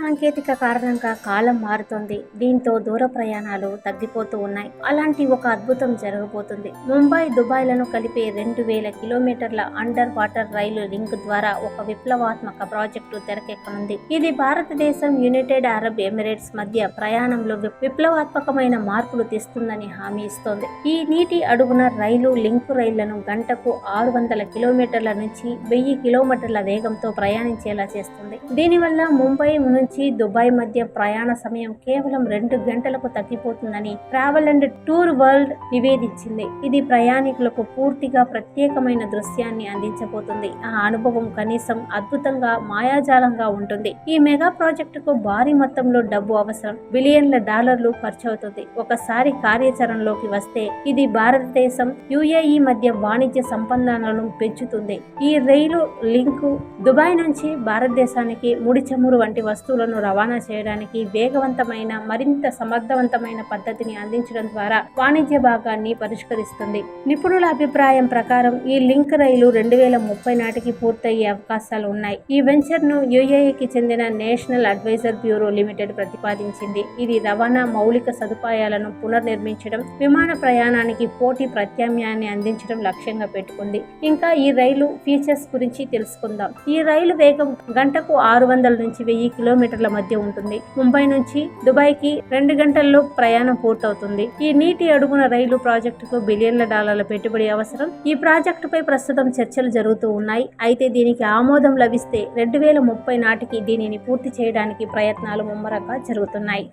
సాంకేతిక కారణంగా కాలం మారుతోంది. దీంతో దూర ప్రయాణాలు తగ్గిపోతూ ఉన్నాయి. అలాంటి ఒక అద్భుతం జరగబోతుంది. ముంబై, దుబాయ్లను కలిపే 2000 కిలోమీటర్ల అండర్ వాటర్ రైలు లింక్ ద్వారా ఒక విప్లవాత్మక ప్రాజెక్టు తెరకెక్కనుంది. ఇది భారతదేశం, యునైటెడ్ అరబ్ ఎమిరేట్స్ మధ్య ప్రయాణంలో విప్లవాత్మకమైన మార్పులు తెస్తుందని హామీ ఇస్తోంది. ఈ నీటి అడుగున రైలు లింకు రైళ్లను గంటకు 600 కిలోమీటర్ల నుంచి 1000 కిలోమీటర్ల వేగంతో ప్రయాణించేలా చేస్తుంది. దీనివల్ల ముంబై నుంచి దుబాయ్ మధ్య ప్రయాణ సమయం కేవలం 2 గంటలకు తగ్గిపోతుందని ట్రావెల్ అండ్ టూర్ వరల్డ్ నివేదించింది. ఇది ప్రయాణికులకు పూర్తిగా ప్రత్యేకమైన దృశ్యాన్ని అందించబోతుంది. ఆ అనుభవం కనీసం అద్భుతంగా, మాయాజాలంగా ఉంటుంది. ఈ మెగా ప్రాజెక్టుకు భారీ మొత్తంలో డబ్బు అవసరం. బిలియన్ల డాలర్లు ఖర్చవుతుంది. ఒకసారి కార్యాచరణలోకి వస్తే ఇది భారతదేశం, యుఏఈ మధ్య వాణిజ్య సంబంధాలను పెంచుతుంది. ఈ రైలు లింకు దుబాయ్ నుంచి భారతదేశానికి ముడి చమురు వంటి వస్తువులను రవాణా చేయడానికి వేగవంతమైన, మరింత సమర్థవంతమైన పద్ధతిని అందించడం ద్వారా వాణిజ్య భాగాన్ని పరిష్కరిస్తుంది. నిపుణుల అభిప్రాయం ప్రకారం ఈ లింక్ రైలు 2030 నాటికి పూర్తయ్యే అవకాశాలు ఉన్నాయి. ఈ వెంచర్ ను యుఏఈకి చెందిన నేషనల్ అడ్వైజర్ బ్యూరో లిమిటెడ్ ప్రతిపాదించింది. ఇది రవాణా మౌలిక సదుపాయాలను పునర్నిర్మించడం, విమాన ప్రయాణానికి పోటీ ప్రత్యామ్నాయాన్ని అందించడం లక్ష్యంగా పెట్టుకుంది. ఇంకా ఈ రైలు ఫీచర్స్ గురించి తెలుసుకుందాం. ఈ రైలు వేగం గంటకు 600 నుంచి 1000 కిలోమీటర్ల మధ్య ఉంటుంది. ముంబై నుంచి దుబాయ్కి 2 గంటల్లో ప్రయాణం పూర్తవుతుంది. ఈ నీటి అడుగున రైలు ప్రాజెక్టుకు బిలియన్ల డాలర్ల పెట్టుబడి అవసరం. ఈ ప్రాజెక్టుపై ప్రస్తుతం చర్చలు జరుగుతూ ఉన్నాయి. అయితే దీనికి ఆమోదం లభిస్తే 2030 నాటికి దీనిని పూర్తి చేయడానికి ప్రయత్నాలు ముమ్మరంగా జరుగుతున్నాయి.